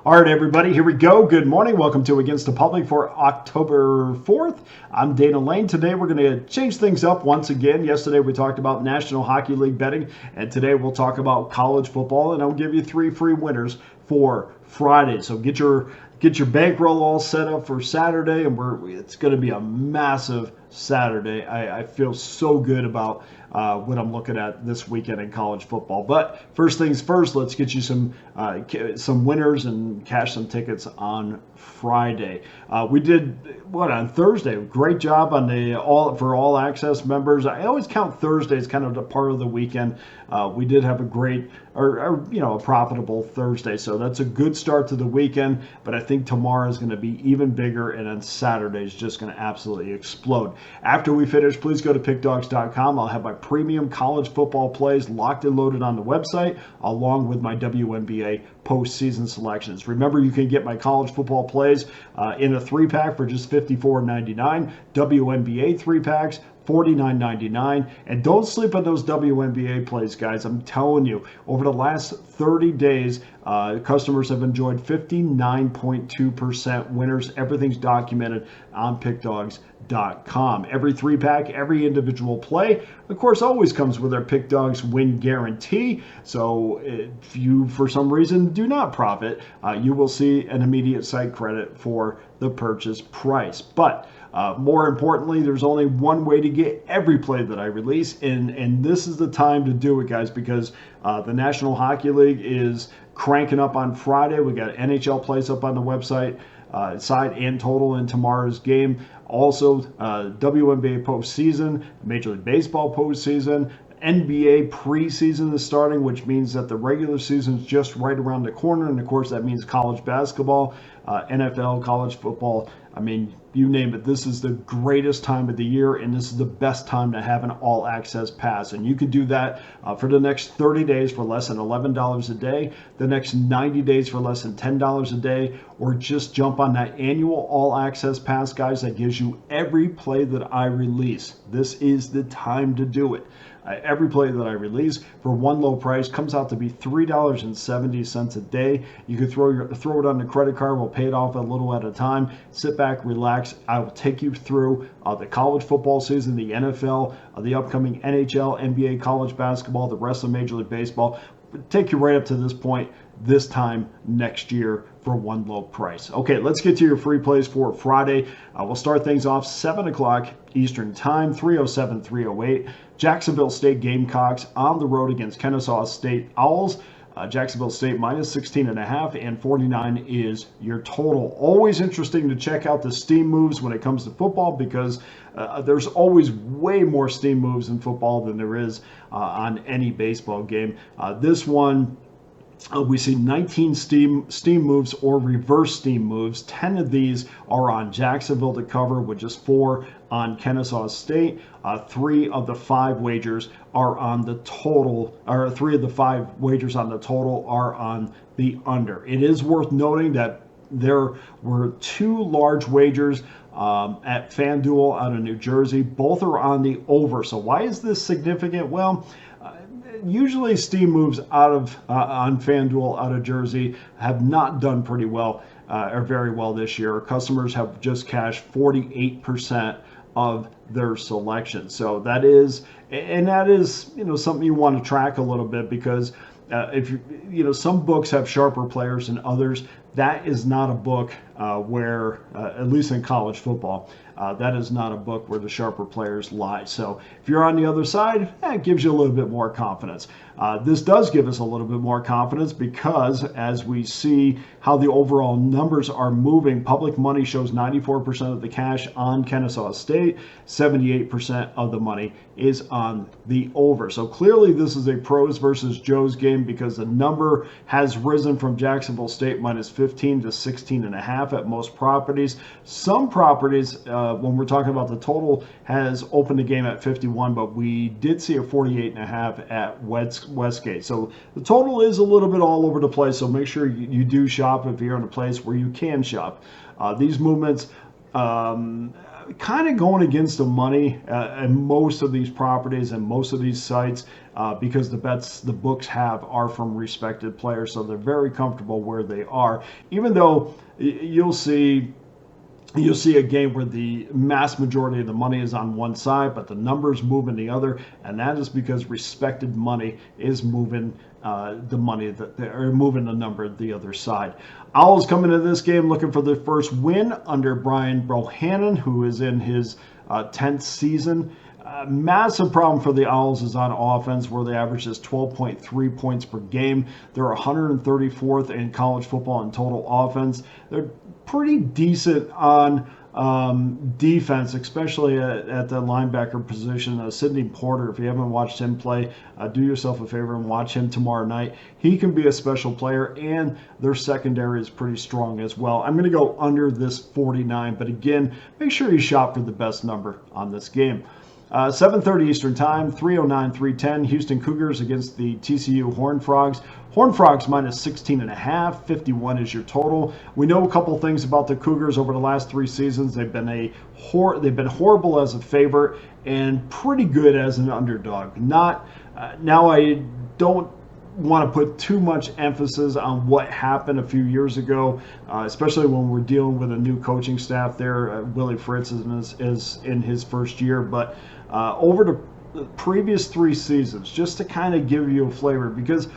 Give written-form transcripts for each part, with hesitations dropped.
All right, everybody, here we go. Good morning. Welcome to Against the Public for October 4th. I'm Dana Lane. Today, we're going to change things up once again. Yesterday, we talked about National Hockey League betting, and today we'll talk about college football, and I'll give you 3 free winners for Friday. So get your bankroll all set up for Saturday, and it's going to be a massive Saturday. I feel so good about what I'm looking at this weekend in college football. But first things first, let's get you some winners and cash some tickets on Friday. We did on Thursday. Great job on the all access members. I always count Thursday as kind of the part of the weekend. We did have a great a profitable Thursday, so that's a good start to the weekend. But I think tomorrow is going to be even bigger, and then Saturday is just going to absolutely explode. After we finish, please go to Pickdawgz.com. I'll have my premium college football plays locked and loaded on the website, along with my WNBA postseason selections. Remember, you can get my college football plays in a 3-pack for just $54.99. WNBA 3-packs, $49.99. And don't sleep on those WNBA plays, guys. I'm telling you, over the last 30 days, customers have enjoyed 59.2% winners. Everything's documented on Pickdawgz.com. Every 3-pack, every individual play, of course, always comes with our Pick Dawgz win guarantee. So if you, for some reason, do not profit, you will see an immediate site credit for the purchase price. But more importantly, there's only one way to get every play that I release, and this is the time to do it, guys, because the National Hockey League is cranking up on Friday. We got NHL plays up on the website, side and total in tomorrow's game. Also, WNBA postseason, Major League Baseball postseason, NBA preseason is starting, which means that the regular season is just right around the corner. And of course, that means college basketball, NFL, college football. I mean, you name it. This is the greatest time of the year, and this is the best time to have an all-access pass. And you can do that for the next 30 days for less than $11 a day, the next 90 days for less than $10 a day, or just jump on that annual all-access pass, guys, that gives you every play that I release. This is the time to do it. Every play that I release for one low price comes out to be $3.70 a day. You can throw it on the credit card. We'll pay it off a little at a time. Sit back, relax. I will take you through the college football season, the NFL, the upcoming NHL, NBA, college basketball, the rest of Major League Baseball. Take you right up to this point this time next year for one low price. Okay, let's get to your free plays for Friday. We'll start things off 7 o'clock Eastern Time, 307, 308. Jacksonville State Gamecocks on the road against Kennesaw State Owls. Jacksonville State minus 16.5 and 49 is your total. Always interesting to check out the steam moves when it comes to football, because there's always way more steam moves in football than there is on any baseball game. This one, we see 19 steam moves or reverse steam moves. 10 of these are on Jacksonville to cover, with just 4 on Kennesaw State. 3 of the 5 wagers are on the total, or 3 of the 5 wagers on the total are on the under. It is worth noting that there were 2 large wagers at FanDuel out of New Jersey. Both are on the over. So why is this significant? Well, usually steam moves on FanDuel out of Jersey have not done pretty well or very well this year. Customers have just cashed 48% of their selection. So that is something you want to track a little bit, because if some books have sharper players than others. That is not a book where, at least in college football, that is not a book where the sharper players lie. So if you're on the other side, it gives you a little bit more confidence. This does give us a little bit more confidence, because as we see how the overall numbers are moving, public money shows 94% of the cash on Kennesaw State, 78% of the money is on the over. So clearly this is a pros versus Joes game, because the number has risen from Jacksonville State minus 15 to 16.5 at most properties. Some properties, when we're talking about the total, has opened the game at 51, but we did see a 48.5 at Westgate. So the total is a little bit all over the place, so make sure you do shop if you're in a place where you can shop. These movements kind of going against the money and most of these properties and most of these sites because the bets the books have are from respected players, so they're very comfortable where they are. Even though you'll see a game where the mass majority of the money is on one side, but the numbers move in the other, and that is because respected money is moving the money that they're moving the number the other side. Owls coming into this game looking for their first win under Brian Bohannon, who is in his 10th season. Massive problem for the Owls is on offense, where the average is 12.3 points per game. They're 134th in college football in total offense. They're pretty decent on defense, especially at the linebacker position. Sidney Porter, if you haven't watched him play, do yourself a favor and watch him tomorrow night. He can be a special player, and their secondary is pretty strong as well. I'm going to go under this 49, but again, make sure you shop for the best number on this game. 7:30 Eastern Time, 309, 310. Houston Cougars against the TCU Horned Frogs. Horned Frogs minus 16.5. 51 is your total. We know a couple things about the Cougars over the last 3 seasons. They've been horrible as a favorite and pretty good as an underdog. Now I don't want to put too much emphasis on what happened a few years ago, especially when we're dealing with a new coaching staff there. Willie Fritz is in his first year, but over the previous 3 seasons, just to kind of give you a flavor, because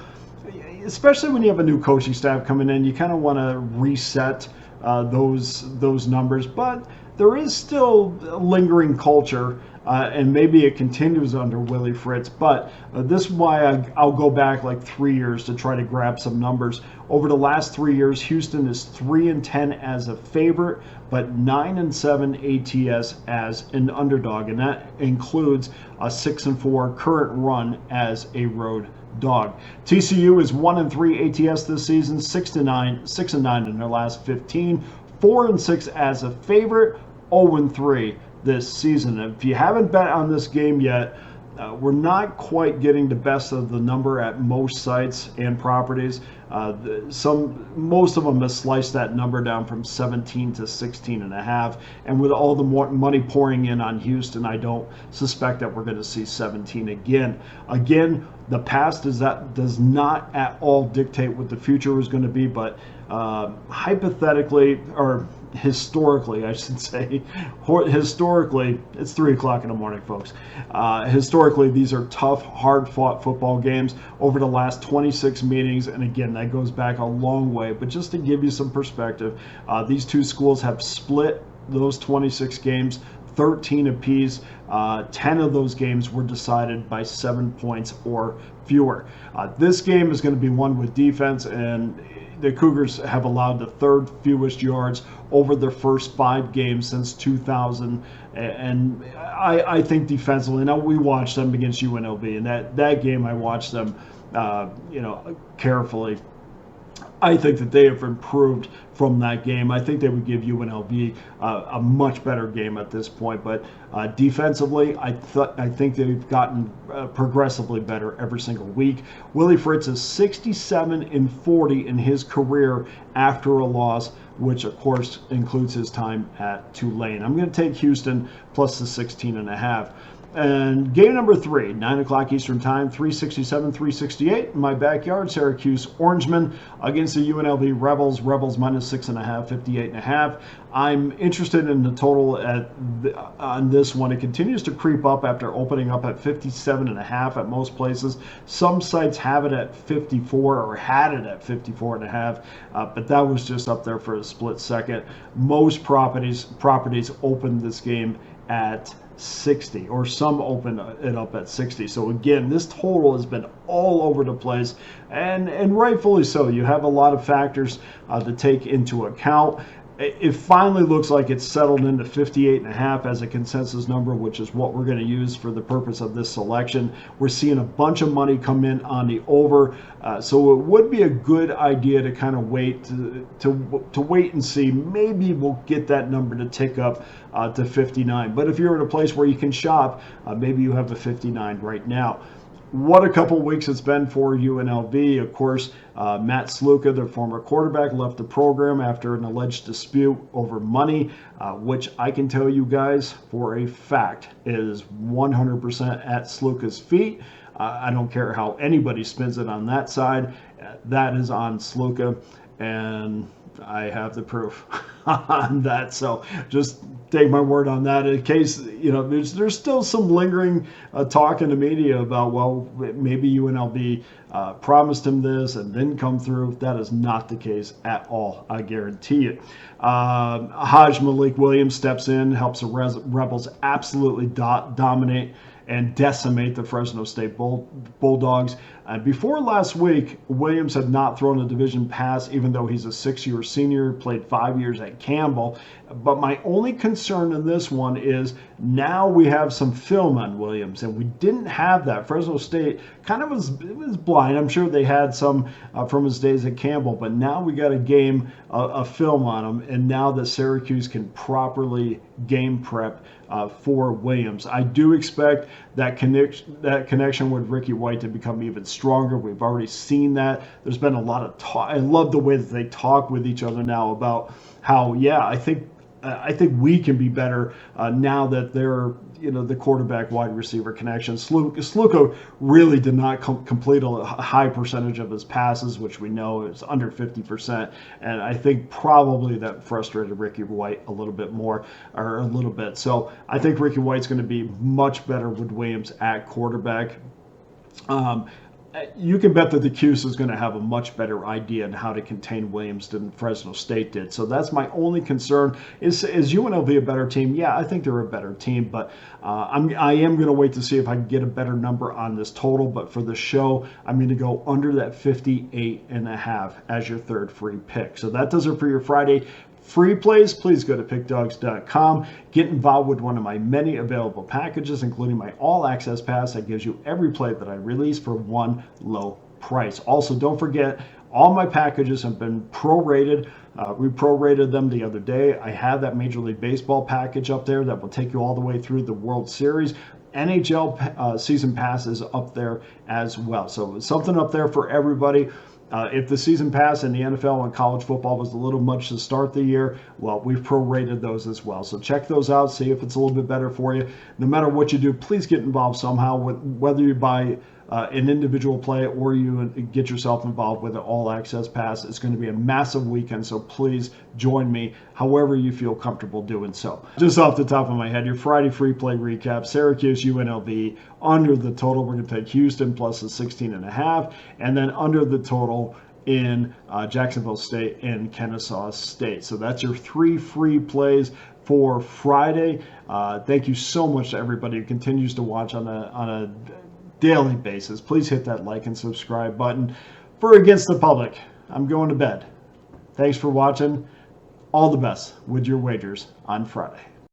especially when you have a new coaching staff coming in, you kind of want to reset those numbers, but there is still lingering culture, and maybe it continues under Willie Fritz, but this is why I'll go back like 3 years to try to grab some numbers. Over the last 3 years, Houston is 3-10 as a favorite, but 9-7 ATS as an underdog, and that includes a 6-4 current run as a road dog. TCU is 1-3 ATS this season, 6-9 in their last 15, 4-6 as a favorite, 0-3 this season. If you haven't bet on this game yet, we're not quite getting the best of the number at most sites and properties. Most of them have sliced that number down from 17 to 16.5, and with all the more money pouring in on Houston, I don't suspect that we're going to see 17 again. The past does not at all dictate what the future is going to be, but hypothetically, or historically, I should say, historically, it's 3 o'clock in the morning, folks. Historically, these are tough, hard-fought football games over the last 26 meetings, and again, that goes back a long way, but just to give you some perspective, these two schools have split those 26 games 13 apiece. 10 of those games were decided by 7 points or fewer. This game is going to be one with defense, and the Cougars have allowed the 3rd fewest yards over their first 5 games since 2000, and I think defensively. Now, we watched them against UNLV, and that game I watched them carefully. I think that they have improved from that game. I think they would give UNLV a much better game at this point. But defensively, I think they've gotten progressively better every single week. Willie Fritz is 67-40 in his career after a loss, which of course includes his time at Tulane. I'm going to take Houston plus the 16.5. And game number 3, 9 o'clock Eastern Time, 367, 368. In my backyard, Syracuse Orangemen against the UNLV Rebels. Rebels minus 6.5, 58.5. I'm interested in the total on this one. It continues to creep up after opening up at 57.5 at most places. Some sites have it at 54 or had it at 54.5, but that was just up there for a split second. Most properties opened this game at 60, or some open it up at 60. So again, this total has been all over the place, and rightfully so. You have a lot of factors to take into account. It finally looks like it's settled into 58.5 as a consensus number, which is what we're going to use for the purpose of this selection. We're seeing a bunch of money come in on the over, so it would be a good idea to kind of wait to wait and see. Maybe we'll get that number to tick up to 59. But if you're in a place where you can shop, maybe you have a 59 right now. What a couple weeks it's been for UNLV. Of course, Matt Sluka, their former quarterback, left the program after an alleged dispute over money, which I can tell you guys for a fact is 100% at Sluka's feet. I don't care how anybody spins it on that side. That is on Sluka, and I have the proof on that. So just take my word on that. In case, there's still some lingering talk in the media about, well, maybe UNLV promised him this and didn't come through. That is not the case at all. I guarantee it. Hajj Malik Williams steps in, helps the Rebels absolutely dominate and decimate the Fresno State Bulldogs. Before last week, Williams had not thrown a division pass, even though he's a 6-year senior, played 5 years at Campbell. But my only concern in this one is now we have some film on Williams, and we didn't have that. Fresno State kind of was blind. I'm sure they had some from his days at Campbell, but now we got a game of film on him, and now that Syracuse can properly game prep for Williams. I do expect that connection with Ricky White to become even stronger. We've already seen that. There's been a lot of talk. I love the way that they talk with each other now about how, I think we can be better now that they're, the quarterback wide receiver connection. Sluka really did not complete a high percentage of his passes, which we know is under 50%. And I think probably that frustrated Ricky White a little bit more, or a little bit. So I think Ricky White's going to be much better with Williams at quarterback. You can bet that the Cuse is going to have a much better idea on how to contain Williams than Fresno State did. So that's my only concern. Is UNLV a better team? Yeah, I think they're a better team, but I am going to wait to see if I can get a better number on this total. But for the show, I'm going to go under that 58.5 as your third free pick. So that does it for your Friday free plays. Please go to pickdawgz.com. Get involved with one of my many available packages, including my all-access pass that gives you every play that I release for one low price. Also, don't forget, all my packages have been prorated. We prorated them the other day. I have that Major League Baseball package up there that will take you all the way through the World Series. NHL season pass is up there as well. So something up there for everybody. If the season pass in the NFL and college football was a little much to start the year, well, we've prorated those as well. So check those out, see if it's a little bit better for you. No matter what you do, please get involved somehow, whether you buy an individual play or you get yourself involved with an all-access pass. It's going to be a massive weekend, so please join me however you feel comfortable doing so. Just off the top of my head, your Friday free play recap: Syracuse, UNLV, under the total. We're going to take Houston plus the 16.5, and then under the total in Jacksonville State and Kennesaw State. So that's your 3 free plays for Friday. Thank you so much to everybody who continues to watch on a daily basis. Please hit that like and subscribe button. For Against the Public, I'm going to bed. Thanks for watching. All the best with your wagers on Friday.